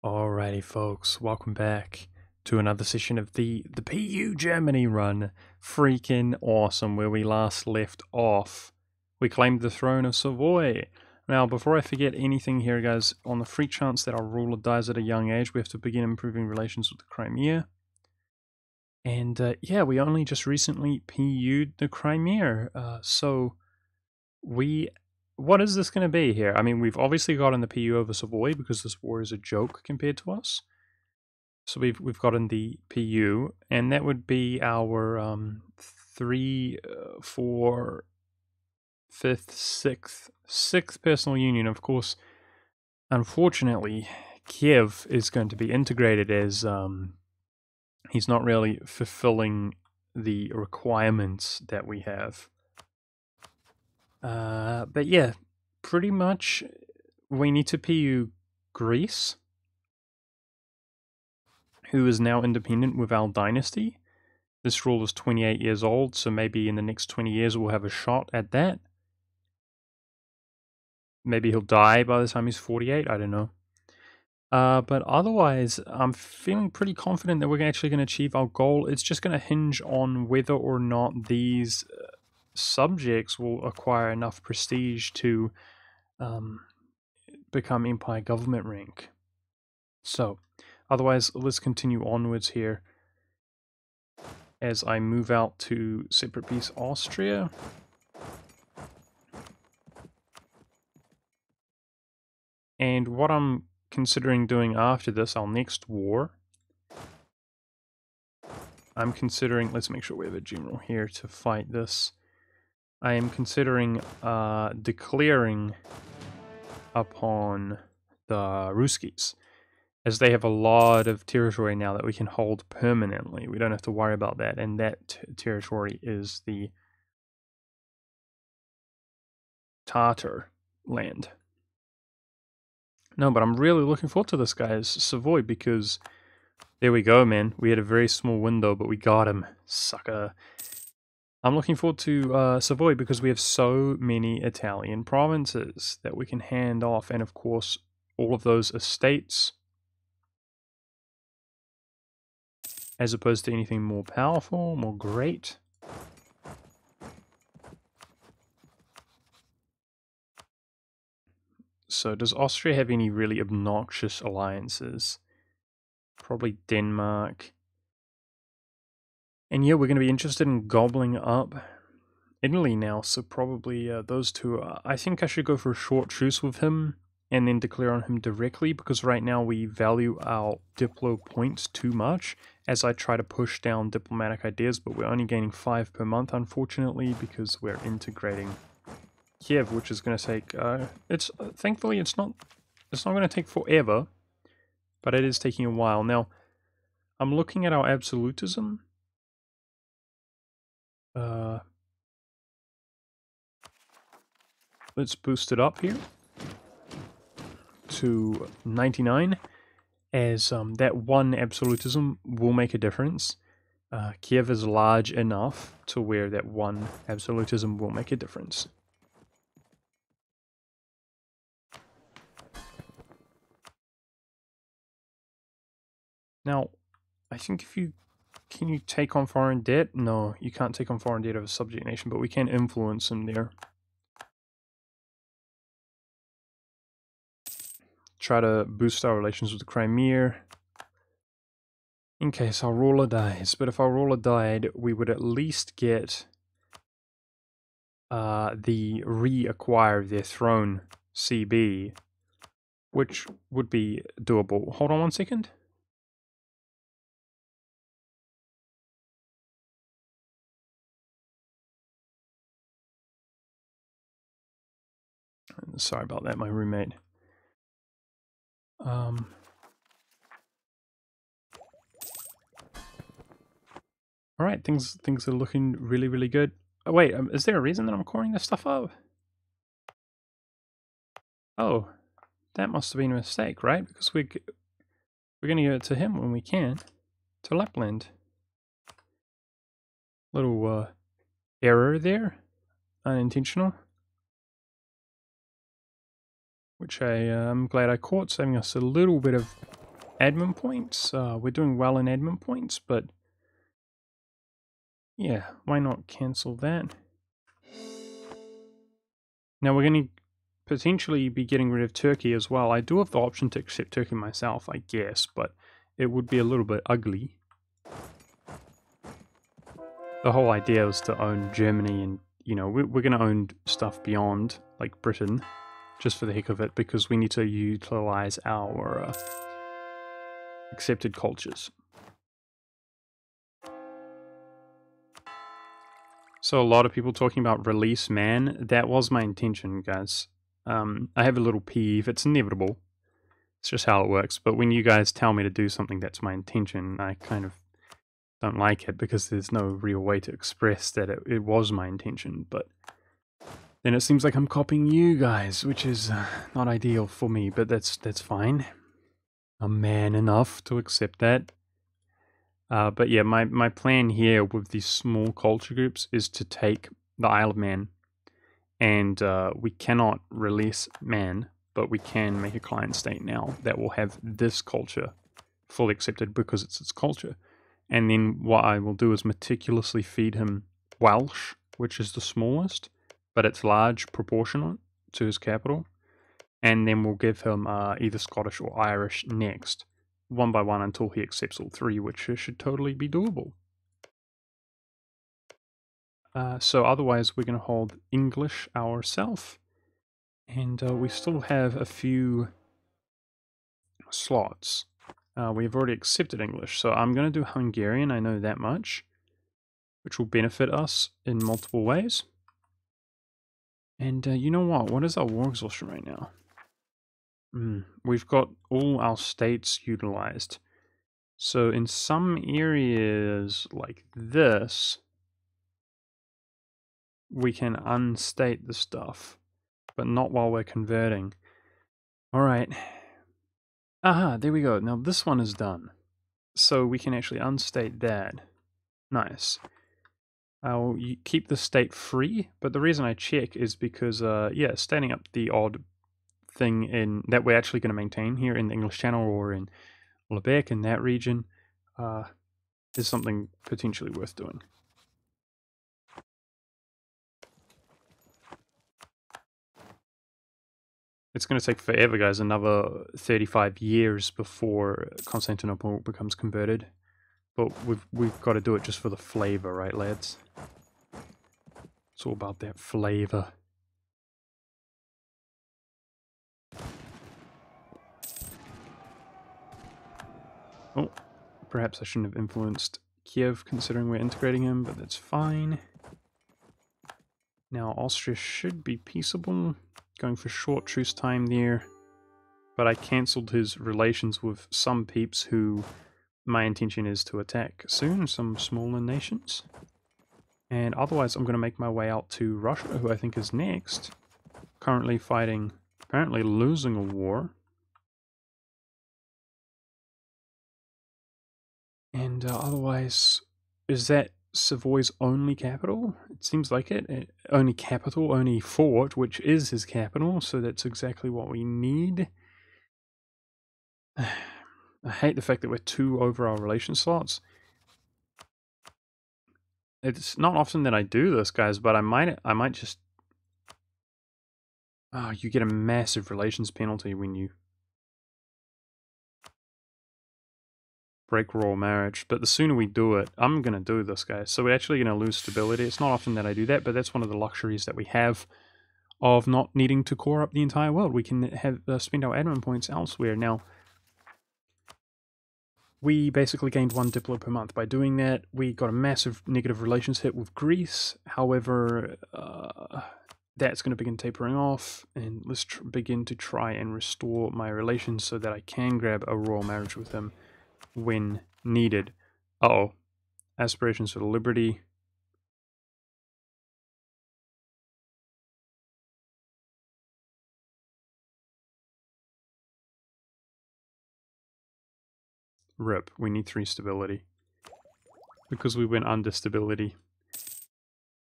Alrighty folks, welcome back to another session of the PU Germany run. Freaking awesome. Where we last left off, we claimed the throne of Savoy. Now, before I forget anything here, guys, on the free chance that our ruler dies at a young age, we have to begin improving relations with the Crimea. And yeah, we only just recently PU'd the Crimea, what is this going to be here? I mean, we've obviously gotten the PU over Savoy because this war is a joke compared to us. So we've gotten the PU, and that would be our 3, 4, 5th, 6th personal union. Of course, unfortunately, Kiev is going to be integrated as he's not really fulfilling the requirements that we have. But yeah, pretty much we need to PU Greece, who is now independent with our dynasty. This rule is 28 years old, so maybe in the next 20 years we'll have a shot at that. Maybe he'll die by the time he's 48, I don't know. But otherwise, I'm feeling pretty confident that we're actually going to achieve our goal. It's just going to hinge on whether or not these subjects will acquire enough prestige to become Empire government rank. So, otherwise, let's continue onwards here as I move out to separate peace Austria. And what I'm considering doing after this, our next war, I'm considering, let's make sure we have a general here to fight this. I am considering declaring upon the Ruskies, as they have a lot of territory now that we can hold permanently. We don't have to worry about that, and that territory is the Tatar land. No, but I'm really looking forward to this, guys. Savoy, because there we go, man. We had a very small window, but we got him. Sucker. I'm looking forward to Savoy because we have so many Italian provinces that we can hand off. And of course, all of those estates, as opposed to anything more powerful, more great. So does Austria have any really obnoxious alliances? Probably Denmark. And yeah, we're going to be interested in gobbling up Italy now, so probably those two. I think I should go for a short truce with him and then declare on him directly, because right now we value our Diplo points too much as I try to push down diplomatic ideas, but we're only gaining 5 per month, unfortunately, because we're integrating Kiev, which is going to take, thankfully it's not going to take forever, but it is taking a while. Now, I'm looking at our absolutism. Let's boost it up here to 99, as that one absolutism will make a difference. Kiev is large enough to where that one absolutism will make a difference. Now, I think can you take on foreign debt? No, you can't take on foreign debt of a subject nation, but we can influence them there. Try to boost our relations with the Crimea in case our ruler dies. But if our ruler died, we would at least get the reacquire their throne CB, which would be doable. Hold on one second. Sorry about that, my roommate. Alright, things are looking really, really good. Oh wait, is there a reason that I'm coring this stuff up? Oh, that must have been a mistake, right? Because we're going to give it to him when we can. To Lapland. Little error there. Unintentional. Which I'm glad I caught, saving us a little bit of admin points. We're doing well in admin points, but yeah, why not cancel that? Now we're going to potentially be getting rid of Turkey as well. I do have the option to accept Turkey myself, I guess, but it would be a little bit ugly. The whole idea was to own Germany, and, you know, we're going to own stuff beyond, like Britain, just for the heck of it, because we need to utilize our accepted cultures. So a lot of people talking about release man. That was my intention, guys. I have a little peeve. It's inevitable. It's just how it works. But when you guys tell me to do something that's my intention, I kind of don't like it, because there's no real way to express that it was my intention. But then it seems like I'm copying you guys, which is not ideal for me, but that's fine. I'm man enough to accept that. But yeah, my plan here with these small culture groups is to take the Isle of Man, and we cannot release man, but we can make a client state now that will have this culture fully accepted because it's its culture. And then what I will do is meticulously feed him Welsh, which is the smallest, but it's large proportionate to his capital. And then we'll give him either Scottish or Irish next, one by one, until he accepts all three, which should totally be doable. So otherwise we're going to hold English ourselves. And we still have a few slots. We've already accepted English, so I'm going to do Hungarian, I know that much, which will benefit us in multiple ways. And you know what? What is our war exhaustion right now? We've got all our states utilized. So in some areas like this, we can unstate the stuff, but not while we're converting. Alright. Aha, there we go. Now this one is done. So we can actually unstate that. Nice. I'll keep the state free, but the reason I check is because, yeah, standing up the odd thing in that we're actually going to maintain here in the English Channel or in Lubeck in that region is something potentially worth doing. It's going to take forever, guys, another 35 years before Constantinople becomes converted. But we've got to do it just for the flavor, right, lads? It's all about that flavor. Oh, perhaps I shouldn't have influenced Kiev considering we're integrating him, but that's fine. Now Austria should be peaceable, going for short truce time there, but I cancelled his relations with some peeps who my intention is to attack soon, some smaller nations. And otherwise I'm going to make my way out to Russia, who I think is next, currently fighting, apparently losing a war. And otherwise, is that Savoy's only capital? It seems like it. Only capital, only fort, which is his capital, so that's exactly what we need. I hate the fact that we're 2 over our relation slots. It's not often that I do this, guys, but I might just... Oh, you get a massive relations penalty when you break royal marriage, but the sooner we do it, I'm going to do this, guys. So we're actually going to lose stability. It's not often that I do that, but that's one of the luxuries that we have of not needing to core up the entire world. We can have spend our admin points elsewhere. Now, we basically gained 1 diplo per month. By doing that, we got a massive negative relations hit with Greece. However, that's going to begin tapering off, and let's begin to try and restore my relations so that I can grab a royal marriage with him when needed. Uh-oh. Aspirations for liberty. RIP. We need 3 stability. Because we went under stability.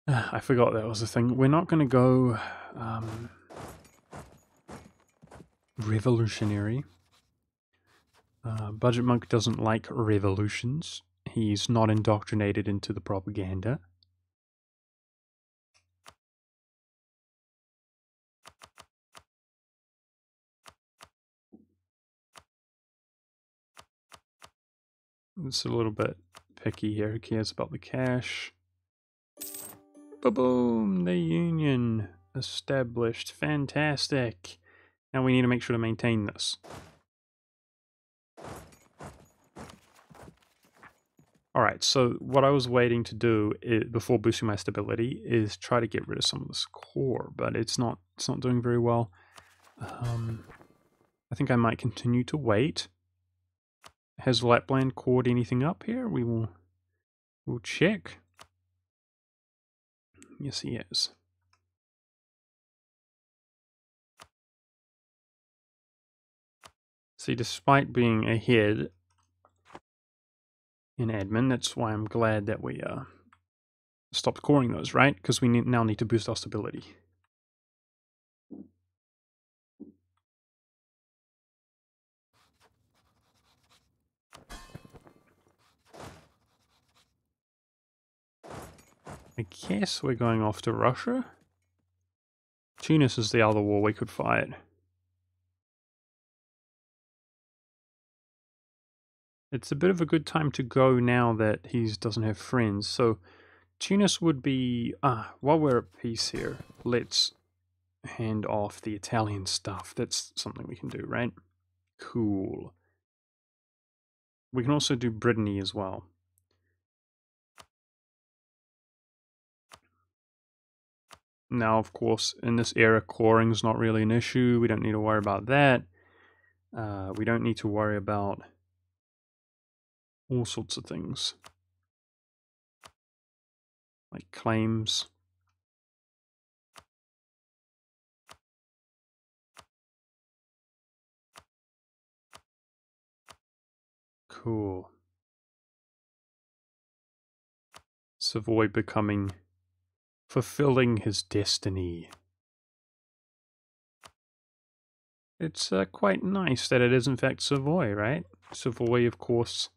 I forgot that was a thing. We're not going to go revolutionary. Budget Monk doesn't like revolutions. He's not indoctrinated into the propaganda. It's a little bit picky here. Who cares about the cash? Ba-boom! The union established. Fantastic. Now we need to make sure to maintain this. Alright, so what I was waiting to do before boosting my stability is try to get rid of some of this core, but it's not doing very well. I think I might continue to wait. Has Lapland cored anything up here? We'll check. Yes, he has. See, despite being ahead in admin, that's why I'm glad that we stopped coring those, right? Because we now need to boost our stability. I guess we're going off to Russia. Tunis is the other war we could fight. It's a bit of a good time to go now that he doesn't have friends. So Tunis would be... while we're at peace here, let's hand off the Italian stuff. That's something we can do, right? Cool. We can also do Brittany as well. Now, of course, in this era, coring is not really an issue. We don't need to worry about that. We don't need to worry about all sorts of things. Like claims. Cool. Savoy fulfilling his destiny. It's quite nice that it is in fact Savoy, right? Savoy, of course,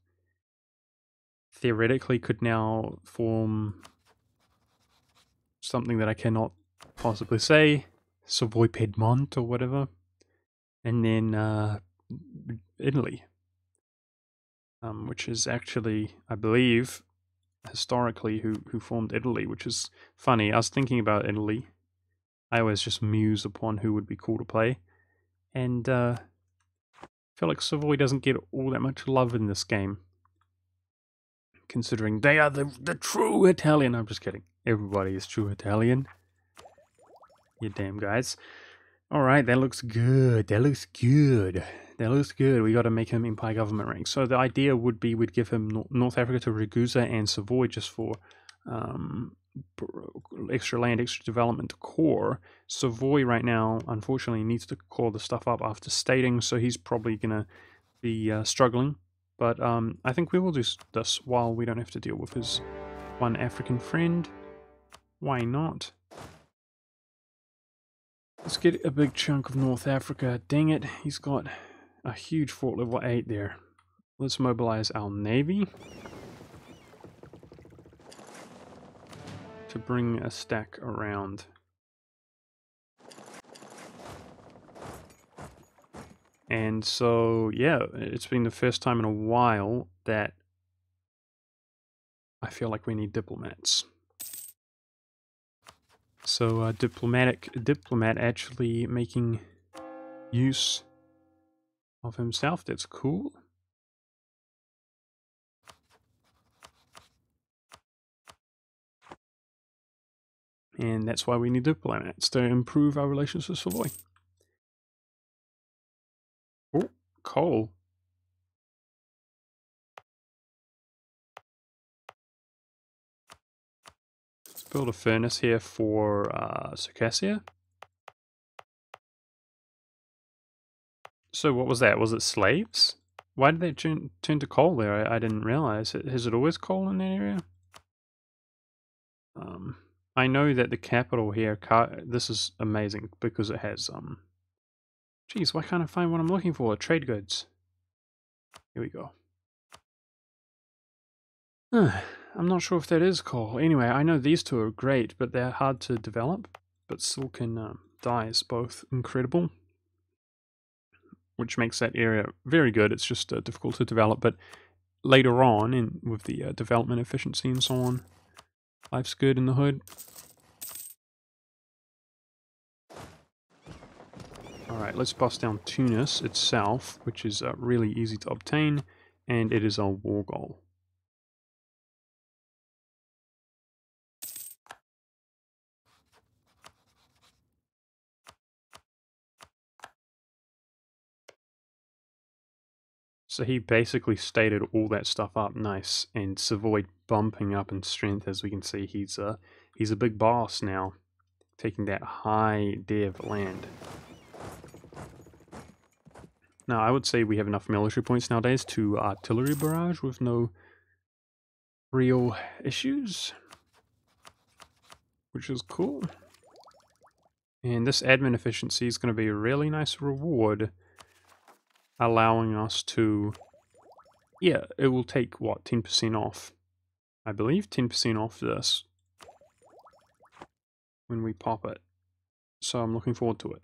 theoretically could now form something that I cannot possibly say. Savoy Piedmont or whatever. And then Italy. Which is actually, I believe, historically who formed Italy, which is funny. I was thinking about Italy. I always just muse upon who would be cool to play. And I feel like Savoy doesn't get all that much love in this game. Considering they are the true Italian. I'm just kidding. Everybody is true Italian. You damn guys. Alright, that looks good. That looks good. That looks good. We got to make him Empire Government rank. So the idea would be we'd give him North Africa to Ragusa and Savoy just for extra land, extra development core. Savoy right now, unfortunately, needs to core the stuff up after stating, so he's probably going to be struggling. But I think we will do this while we don't have to deal with his one African friend. Why not? Let's get a big chunk of North Africa. Dang it, he's got a huge fort level 8 there. Let's mobilize our navy to bring a stack around. And so, yeah, it's been the first time in a while that I feel like we need diplomats. So, diplomat actually making use of himself. That's cool. And that's why we need diplomats, to improve our relations with Savoy. Oh, coal. Let's build a furnace here for Circassia. So what was that? Was it slaves? Why did they turn to coal there? I didn't realize. Has it always coal in that area? I know that the capital here, this is amazing because it has, geez, why can't I find what I'm looking for? Trade goods. Here we go. I'm not sure if that is coal. Anyway, I know these two are great, but they're hard to develop. But silken dye is both incredible, which makes that area very good. It's just difficult to develop, but later on, with the development efficiency and so on, life's good in the hood. Alright, let's bust down Tunis itself, which is really easy to obtain, and it is our war goal. So he basically stated all that stuff up nice, and Savoy bumping up in strength. As we can see, he's a big boss now, taking that high dev land. Now, I would say we have enough military points nowadays to artillery barrage with no real issues, which is cool. And this admin efficiency is going to be a really nice reward, allowing us to, yeah, it will take, what, 10% off, I believe, 10% off this when we pop it. So I'm looking forward to it.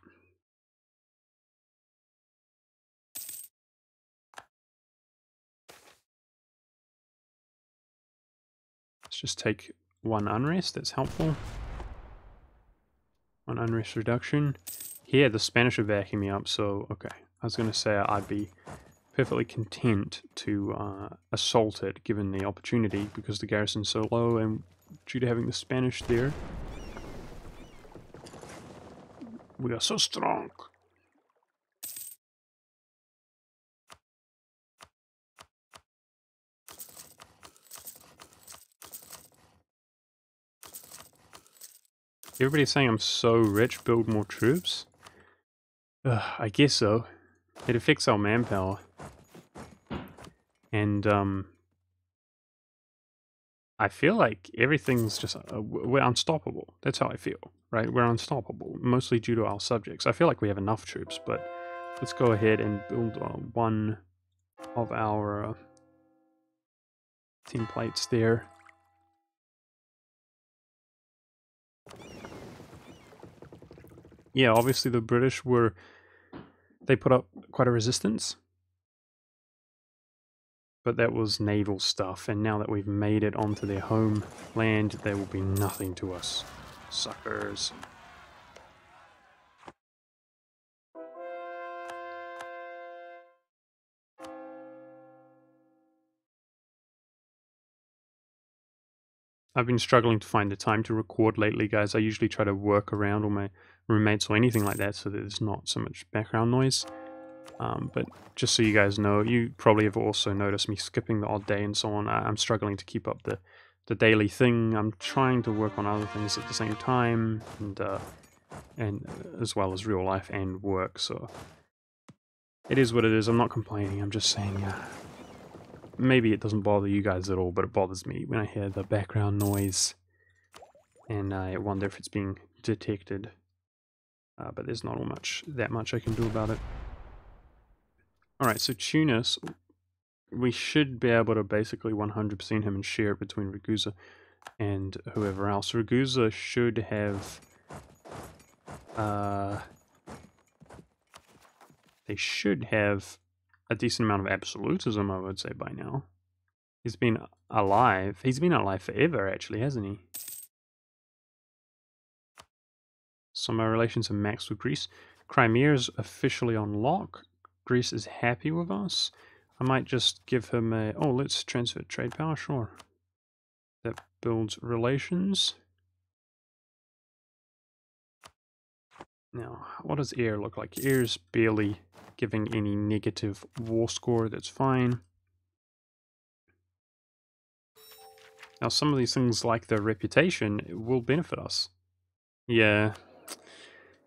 Let's just take one unrest, that's helpful. One unrest reduction. Here, the Spanish are backing me up, so, okay. I was going to say I'd be perfectly content to assault it, given the opportunity, because the garrison's so low, and due to having the Spanish there, we are so strong. Everybody's saying I'm so rich, build more troops. I guess so. It affects our manpower. And, I feel like everything's just, we're unstoppable. That's how I feel, right? We're unstoppable, mostly due to our subjects. I feel like we have enough troops, but let's go ahead and build one of our templates there. Yeah, obviously the British they put up quite a resistance. But that was naval stuff, and now that we've made it onto their homeland, they will be nothing to us. Suckers. I've been struggling to find the time to record lately, guys. I usually try to work around all my roommates or anything like that so that there's not so much background noise. But just so you guys know, you probably have also noticed me skipping the odd day and so on. I'm struggling to keep up the daily thing. I'm trying to work on other things at the same time, and as well as real life and work, so it is what it is. I'm not complaining. I'm just saying maybe it doesn't bother you guys at all, but it bothers me when I hear the background noise, and I wonder if it's being detected. But there's not that much I can do about it. Alright, so Tunis, we should be able to basically 100% him and share it between Ragusa and whoever else. Ragusa should have... they should have a decent amount of absolutism, I would say, by now. He's been alive. He's been alive forever, actually, hasn't he? So my relations are maxed with Greece. Crimea is officially on lock. Greece is happy with us. I might just give him a... Oh, let's transfer trade power, sure. That builds relations. Now, what does air look like? Air's barely giving any negative war score, that's fine. Now, some of these things, like their reputation, will benefit us. Yeah.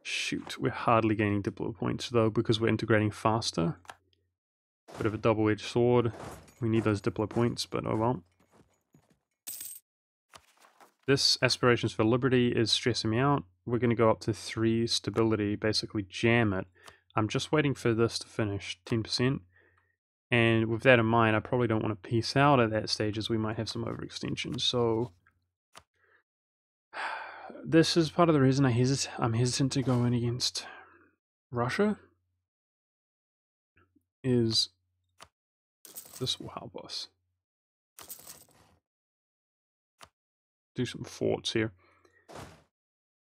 Shoot, we're hardly gaining Diplo points, though, because we're integrating faster. Bit of a double-edged sword. We need those Diplo points, but oh well. This Aspirations for Liberty is stressing me out. We're going to go up to 3 stability, basically jam it. I'm just waiting for this to finish, 10%. And with that in mind, I probably don't want to peace out at that stage, as we might have some overextension. So this is part of the reason I'm hesitant to go in against Russia. Is this will help us do some forts here.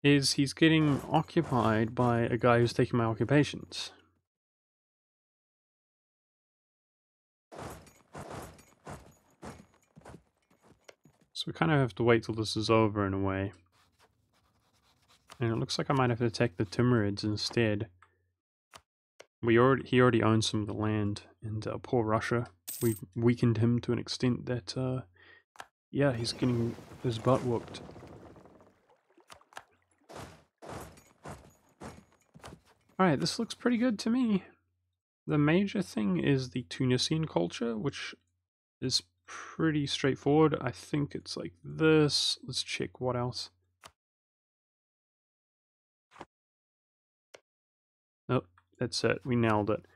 Is he's getting occupied by a guy who's taking my occupations. So we kind of have to wait till this is over in a way. And it looks like I might have to attack the Timurids instead. He already owns some of the land, and poor Russia, we weakened him to an extent that, yeah, he's getting his butt whooped. Alright, this looks pretty good to me. The major thing is the Tunisian culture, which is pretty straightforward. I think it's like this. Let's check what else. Nope, that's it. We nailed it.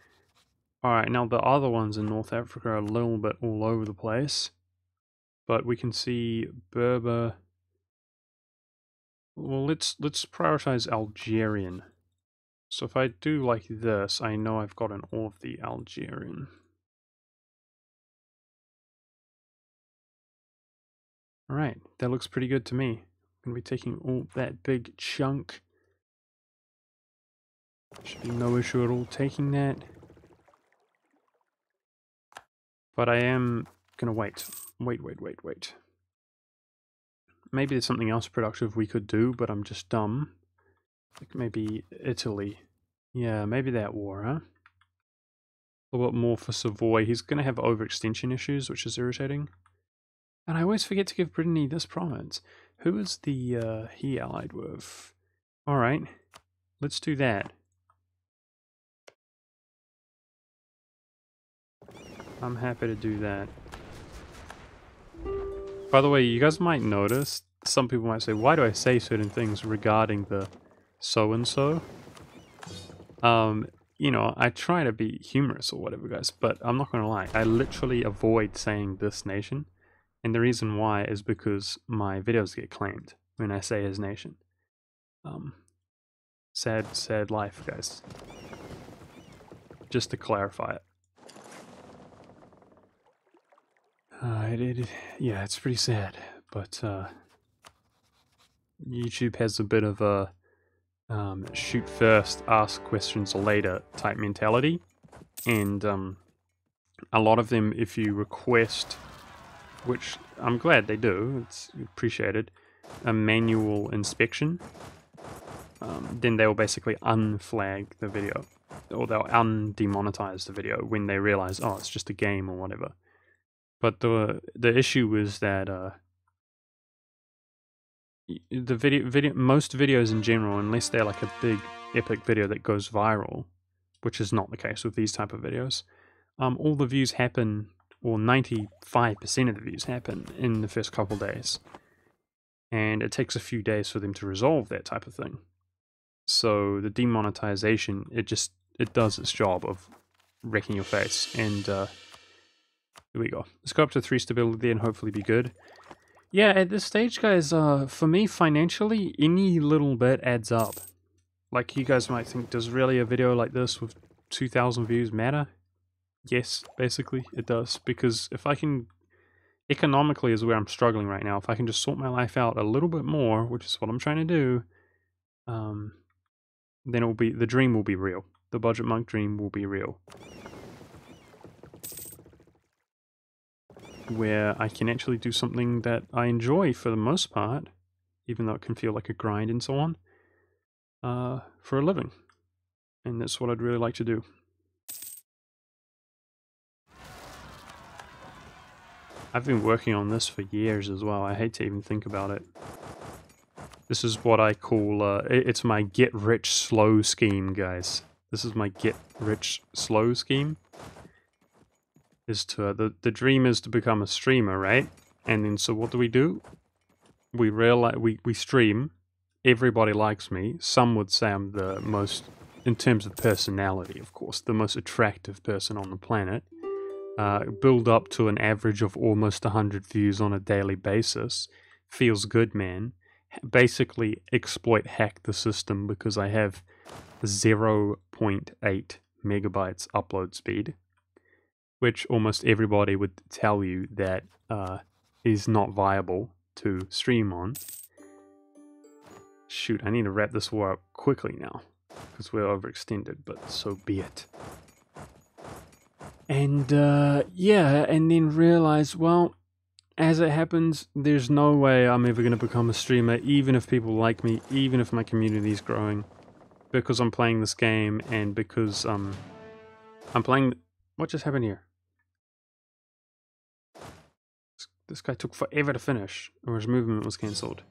Alright, now the other ones in North Africa are a little bit all over the place. But we can see Berber. Well, let's prioritize Algerian. So if I do like this, I know I've gotten all of the Algerian. Alright, that looks pretty good to me. I'm going to be taking all that big chunk. Should be no issue at all taking that. But I am going to wait. Wait. Maybe there's something else productive we could do, but I'm just dumb. Like maybe Italy. Yeah, maybe that war, huh? A little bit more for Savoy. He's going to have overextension issues, which is irritating. And I always forget to give Brittany this province. Who is the, he allied with? Alright, let's do that. I'm happy to do that. By the way, you guys might notice, some people might say, why do I say certain things regarding the so-and-so? You know, I try to be humorous or whatever, guys, but I'm not going to lie. I literally avoid saying this nation. And the reason why is because my videos get claimed when I say his nation. Sad life, guys. Just to clarify it. Yeah, it's pretty sad, but YouTube has a bit of a shoot first, ask questions later type mentality, and a lot of them, if you request, which I'm glad they do, it's appreciated, a manual inspection, then they'll basically unflag the video, or they'll undemonetize the video when they realize, oh, it's just a game or whatever. But the issue is that the most videos in general, unless they're like a big epic video that goes viral, which is not the case with these type of videos, all the views happen, or 95% of the views happen in the first couple days, and it takes a few days for them to resolve that type of thing. So the demonetization, it does its job of wrecking your face, and here we go. Let's go up to 3 stability and hopefully be good. Yeah, at this stage, guys, for me, financially, any little bit adds up. Like, you guys might think, does really a video like this with 2,000 views matter? Yes, basically, it does. Because if I can... Economically is where I'm struggling right now. If I can just sort my life out a little bit more, which is what I'm trying to do, then it'll be... The dream will be real. The Budget Monk dream will be real. Where I can actually do something that I enjoy for the most part, even though it can feel like a grind and so on, for a living. And that's what I'd really like to do. I've been working on this for years as well. I hate to even think about it. This is what I call, it's my get rich slow scheme, guys. This is my get rich slow scheme. Is to the dream is to become a streamer, right? And then so what do? We realize we stream. Everybody likes me. Some would say I'm the most, in terms of personality, of course, the most attractive person on the planet. build up to an average of almost 100 views on a daily basis. Feels good, man. Basically hack the system because I have 0.8 megabytes upload speed, which almost everybody would tell you that is not viable to stream on. Shoot, I need to wrap this war up quickly now because we're overextended, but so be it. And yeah, and then realize, well, as it happens, there's no way I'm ever going to become a streamer, even if people like me, even if my community is growing, because I'm playing this game and because I'm playing. What just happened here? This guy took forever to finish, or his movement was cancelled.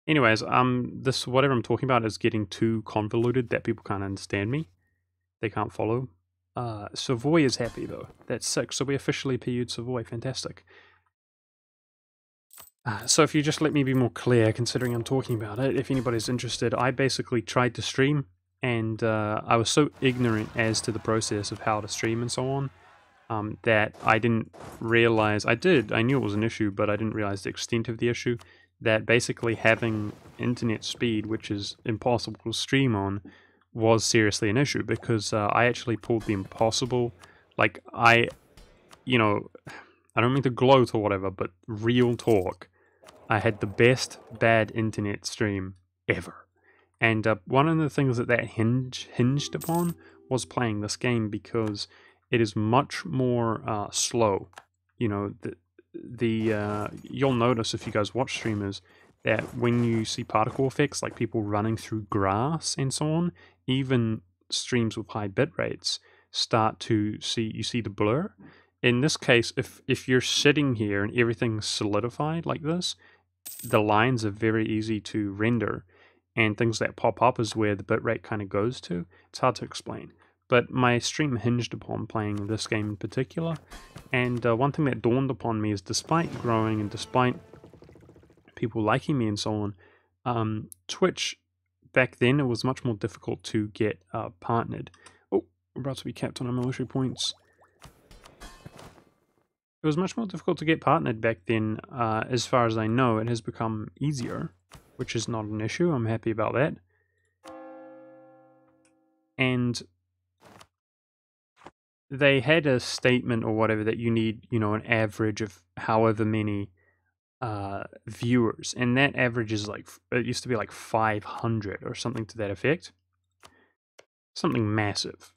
Anyways, this whatever I'm talking about is getting too convoluted that people can't understand me. They can't follow. Savoy is happy though. That's sick. So we officially PU'd Savoy. Fantastic. So if you just let me be more clear, considering I'm talking about it, if anybody's interested, I basically tried to stream, and I was so ignorant as to the process of how to stream and so on, that I didn't realize, I knew it was an issue, but I didn't realize the extent of the issue, that basically having internet speed, which is impossible to stream on, was seriously an issue, because I actually pulled the impossible, like, you know, I don't mean to gloat or whatever, but real talk, I had the best bad internet stream ever. And one of the things that hinged upon was playing this game, because it is much more slow. You know, you'll notice if you guys watch streamers that when you see particle effects, like people running through grass and so on, even streams with high bit rates start to see the blur. In this case, if you're sitting here and everything's solidified like this, the lines are very easy to render, and things that pop up is where the bitrate kind of goes to. It's hard to explain. But my stream hinged upon playing this game in particular, and one thing that dawned upon me is, despite growing and despite people liking me and so on, Twitch, back then, it was much more difficult to get partnered. Oh, we're about to be capped on our military points. It was much more difficult to get partnered back then. As far as I know, it has become easier, which is not an issue. I'm happy about that. And they had a statement or whatever that you need, you know, an average of however many viewers, and that average is like, it used to be like 500 or something to that effect. Something massive.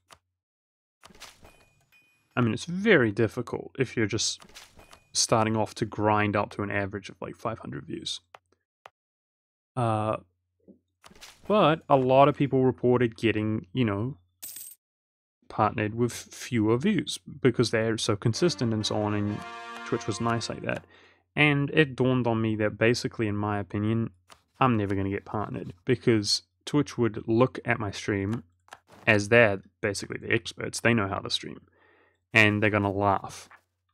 I mean, it's very difficult if you're just starting off to grind up to an average of like 500 views. But a lot of people reported getting, you know, partnered with fewer views because they're so consistent and so on, and Twitch was nice like that. And it dawned on me that basically, in my opinion, I'm never going to get partnered, because Twitch would look at my stream as they're basically the experts. They know how to stream. And they're going to laugh.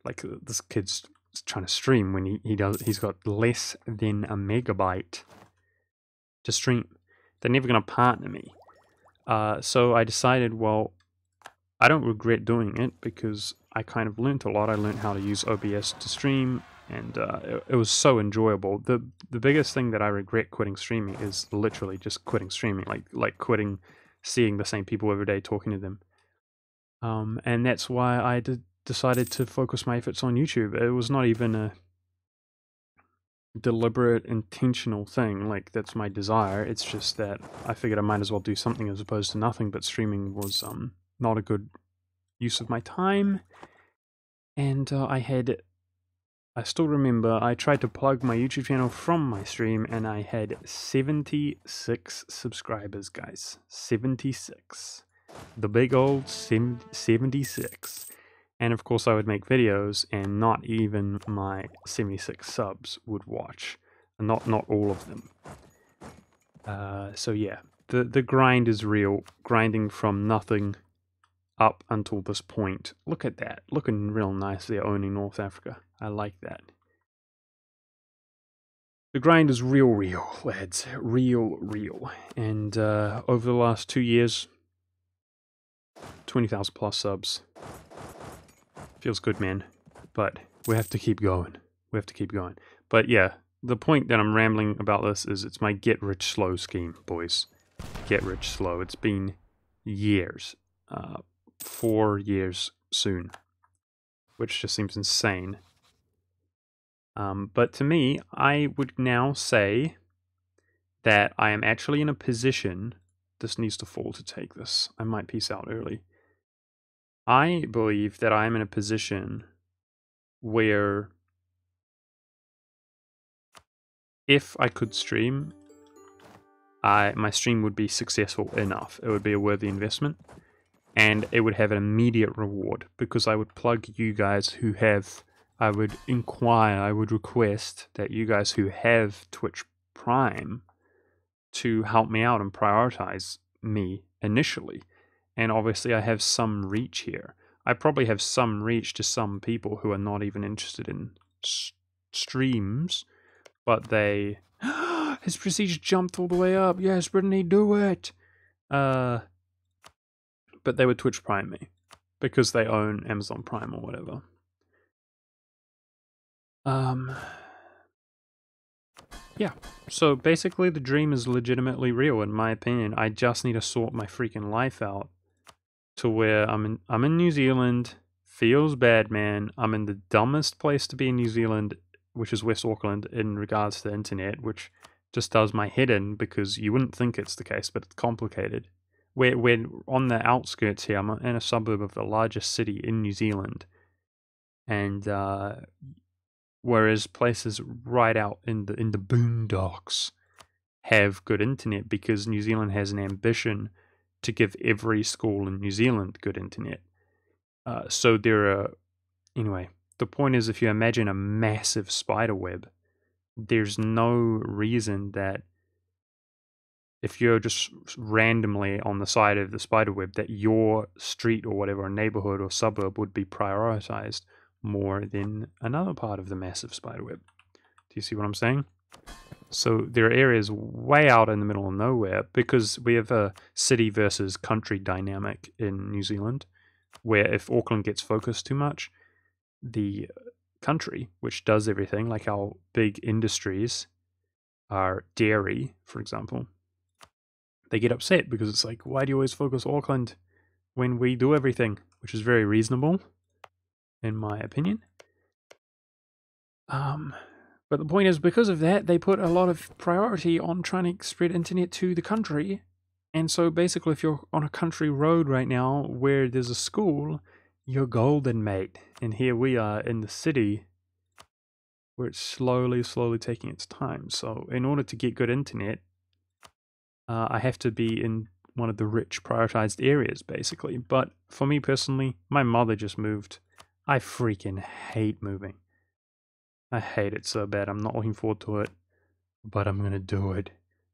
Like, this kid's trying to stream when he's got less than a megabyte to stream. They're never going to partner me. So I decided, well, I don't regret doing it, because I kind of learnt a lot. I learned how to use OBS to stream, and it was so enjoyable. The biggest thing that I regret quitting streaming is literally just quitting streaming, like quitting seeing the same people every day, talking to them. And that's why I decided to focus my efforts on YouTube. It was not even a deliberate, intentional thing. Like, that's my desire. It's just that I figured I might as well do something as opposed to nothing, but streaming was not a good use of my time. And I still remember I tried to plug my YouTube channel from my stream, and I had 76 subscribers, guys. 76. The big old 76. And of course I would make videos, and not even my 76 subs would watch. Not all of them. So yeah, the grind is real. Grinding from nothing up until this point. Look at that. Looking real nice there, owning North Africa. I like that. The grind is real, lads. Real. And over the last 2 years, 20,000 plus subs. Feels good, man. But we have to keep going. We have to keep going. But yeah, the point that I'm rambling about this is it's my get rich slow scheme, boys. Get rich slow. It's been years. 4 years soon. Which just seems insane. But to me, I would now say that I am actually in a position. This needs to fall to take this. I might peace out early. I believe that I am in a position where if I could stream, my stream would be successful enough. It would be a worthy investment, and it would have an immediate reward because I would plug you guys who have. I would inquire. I would request that you guys who have Twitch Prime to help me out and prioritize me initially. And obviously I have some reach here. I probably have some reach to some people who are not even interested in streams, but they... His prestige jumped all the way up. Yes, Brittany, do it! But they would Twitch Prime me because they own Amazon Prime or whatever. Yeah, so basically the dream is legitimately real in my opinion. I just need to sort my freaking life out to where I'm in New Zealand. Feels bad, man. I'm in the dumbest place to be in New Zealand, which is West Auckland, in regards to the internet, which just does my head in because you wouldn't think it's the case, but it's complicated. We're on the outskirts here. I'm in a suburb of the largest city in New Zealand, and whereas places right out in the boondocks have good internet because New Zealand has an ambition to give every school in New Zealand good internet. So there are... Anyway, the point is if you imagine a massive spider web, there's no reason that if you're just randomly on the side of the spider web that your street or whatever, neighborhood or suburb would be prioritized more than another part of the massive spider web. Do you see what I'm saying? So there are areas way out in the middle of nowhere because we have a city versus country dynamic in New Zealand, where if Auckland gets focused too much, the country, which does everything, like our big industries are dairy, for example, they get upset because it's like, why do you always focus Auckland when we do everything? Which is very reasonable, in my opinion. But the point is, because of that, they put a lot of priority on trying to spread internet to the country. And so basically, if you're on a country road right now where there's a school, you're golden, mate. And here we are in the city where it's slowly taking its time. So in order to get good internet, I have to be in one of the rich prioritized areas, basically. But for me personally, my mother just moved. I freaking hate moving. I hate it so bad. I'm not looking forward to it, but I'm gonna do it.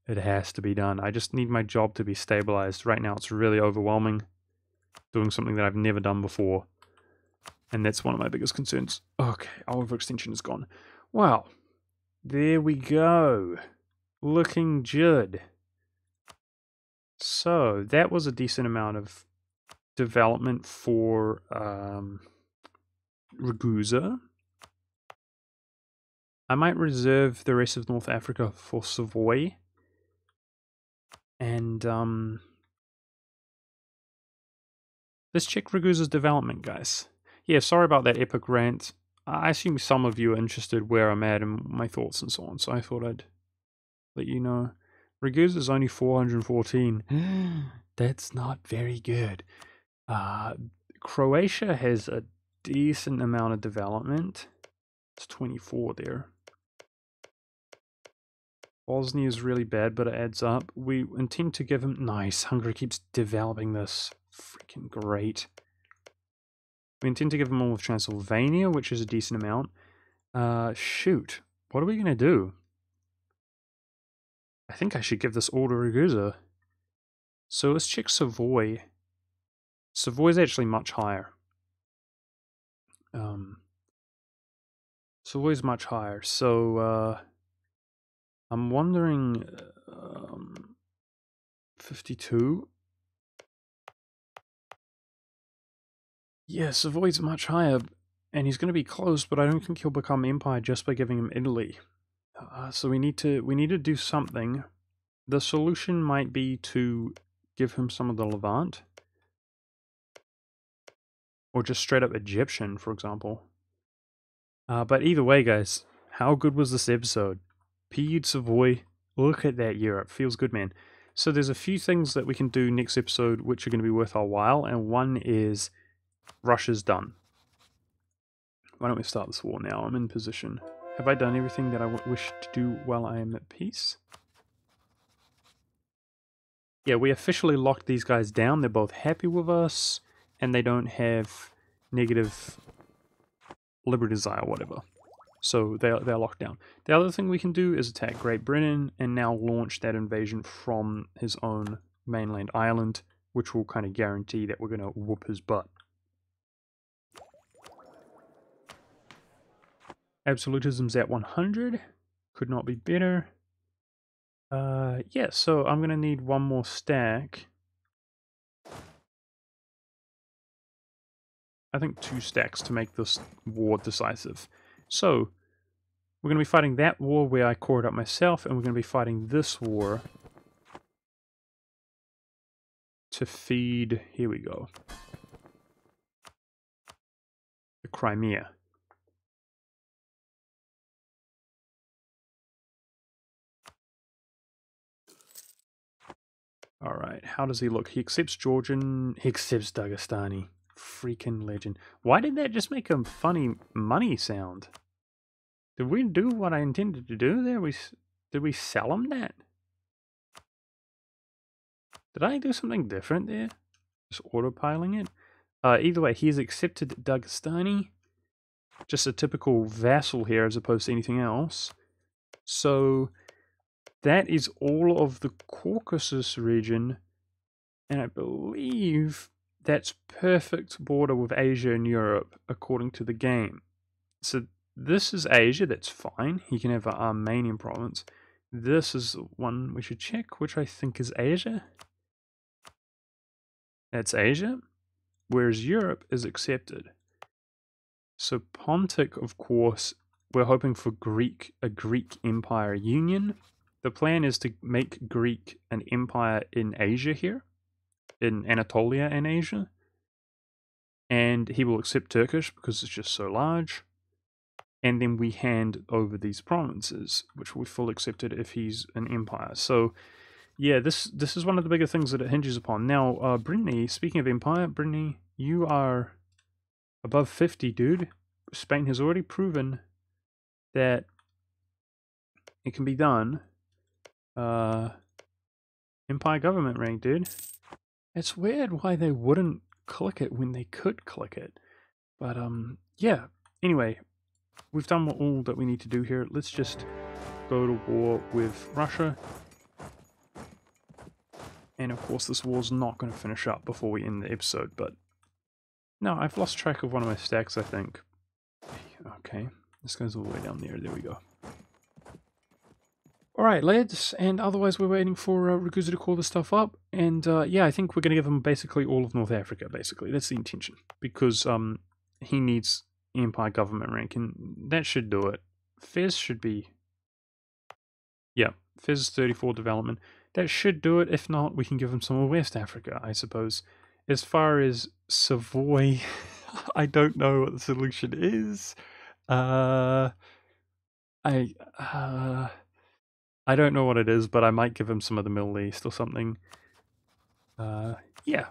It has to be done. I just need my job to be stabilized. Right now it's really overwhelming, doing something that I've never done before, and that's one of my biggest concerns. Okay, our overextension is gone. Wow, there we go. Looking good. So that was a decent amount of development for Ragusa. I might reserve the rest of North Africa for Savoy. And let's check Ragusa's development, guys. Yeah, sorry about that epic rant. I assume some of you are interested where I'm at and my thoughts and so on, so I thought I'd let you know. Ragusa's only 414. That's not very good. Croatia has a decent amount of development. It's 24 there. Bosnia is really bad, but it adds up. We intend to give him... Nice, Hungary keeps developing this. Freaking great. We intend to give him all of Transylvania, which is a decent amount. Shoot. What are we going to do? I think I should give this all to Ragusa. So let's check Savoy. Savoy's actually much higher. Savoy's much higher, so I'm wondering 52? Yeah, Savoy's much higher. And he's going to be close, but I don't think he'll become empire just by giving him Italy. So we need to do something. The solution might be to give him some of the Levant, or just straight up Egyptian, for example. But either way, guys, how good was this episode? Period Savoy. Look at that Europe. Feels good, man. So there's a few things that we can do next episode which are going to be worth our while, and one is Russia's done. Why don't we start this war now? I'm in position. Have I done everything that I wish to do while I am at peace? Yeah, we officially locked these guys down. They're both happy with us, and they don't have negative liberty desire or whatever. So they're locked down. The other thing we can do is attack Great Britain and now launch that invasion from his own mainland island, which will kind of guarantee that we're going to whoop his butt. Absolutism's at 100. Could not be better. Yeah, so I'm going to need one more stack. I think 2 stacks to make this war decisive. So, we're going to be fighting that war where I core it up myself, and we're going to be fighting this war to feed, here we go, the Crimea. Alright, how does he look? He accepts Georgian, he accepts Dagestani. Freaking legend. Why did that just make a funny money sound? Did we do what I intended to do there? Did we sell him that? Did I do something different there? Just autopiling it? Either way, he's accepted Dagestani. Just a typical vassal here as opposed to anything else. So that is all of the Caucasus region. And I believe that's perfect border with Asia and Europe according to the game. So this is Asia, that's fine. He can have an Armenian province. This is one we should check, which I think is Asia. That's Asia, whereas Europe is accepted. So Pontic, of course, we're hoping for a Greek empire union. The plan is to make Greek an empire in Asia here, in Anatolia and Asia. And he will accept Turkish because it's just so large. And then we hand over these provinces, which will be full accepted if he's an empire. So, yeah, this is one of the bigger things that it hinges upon. Now, Brittany, speaking of empire, Brittany, you are above 50, dude. Spain has already proven that it can be done. Empire government rank, dude. It's weird why they wouldn't click it when they could click it. But, yeah. Anyway, we've done all that we need to do here. Let's just go to war with Russia. And of course this war's not going to finish up before we end the episode, but... No, I've lost track of one of my stacks, I think. Okay, this goes all the way down there. There we go. Alright, lads, and otherwise we're waiting for Ragusa to call this stuff up. And yeah, I think we're going to give him basically all of North Africa, basically. That's the intention. Because he needs Empire government rank, and that should do it. Fez should be... Yeah, Fez 34 development. That should do it. If not, we can give him some of West Africa, I suppose. As far as Savoy, I don't know what the solution is. I don't know what it is, but I might give him some of the Middle East or something. Yeah.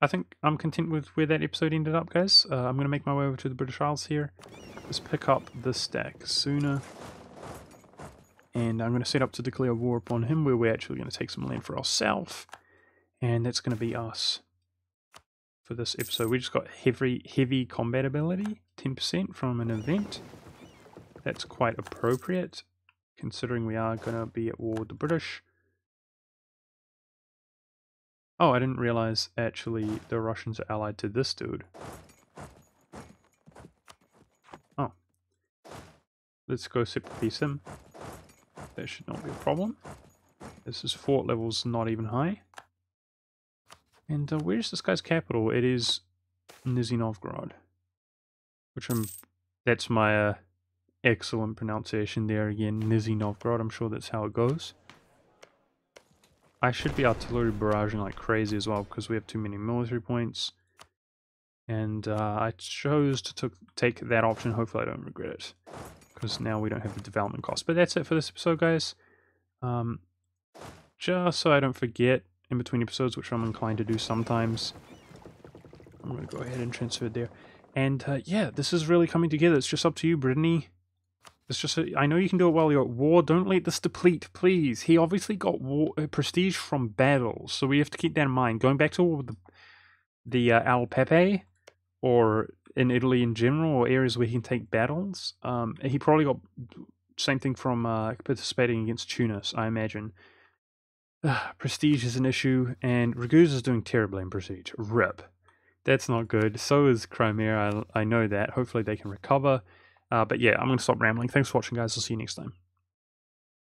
I think I'm content with where that episode ended up, guys. I'm going to make my way over to the British Isles here. Let's pick up this stack sooner. And I'm going to set up to declare war upon him, where we're actually going to take some land for ourselves. And that's going to be us for this episode. We just got heavy combat ability, 10% from an event. That's quite appropriate, considering we are going to be at war with the British. Oh, I didn't realize actually the Russians are allied to this dude. Oh. Let's go separate piece him. That should not be a problem. This is fort levels not even high. And where's this guy's capital? It is Nizhny Novgorod. which that's my excellent pronunciation there again, Nizhny Novgorod. I'm sure that's how it goes. I should be artillery barraging like crazy as well because we have too many military points. And I chose to take that option. Hopefully I don't regret it, because now we don't have the development cost. But that's it for this episode, guys. Just so I don't forget in between episodes, which I'm inclined to do sometimes, I'm going to go ahead and transfer it there. And yeah, this is really coming together. It's just up to you, Brittany. It's just, I know you can do it while you're at war. Don't let this deplete, please. He obviously got prestige from battles, so we have to keep that in mind. Going back to war with the Al Pepe, or in Italy in general, or areas where he can take battles, he probably got same thing from participating against Tunis, I imagine. Prestige is an issue, and Ragusa is doing terribly in prestige. RIP. That's not good. So is Crimea, I know that. Hopefully they can recover. But yeah, I'm going to stop rambling. Thanks for watching, guys. I'll see you next time.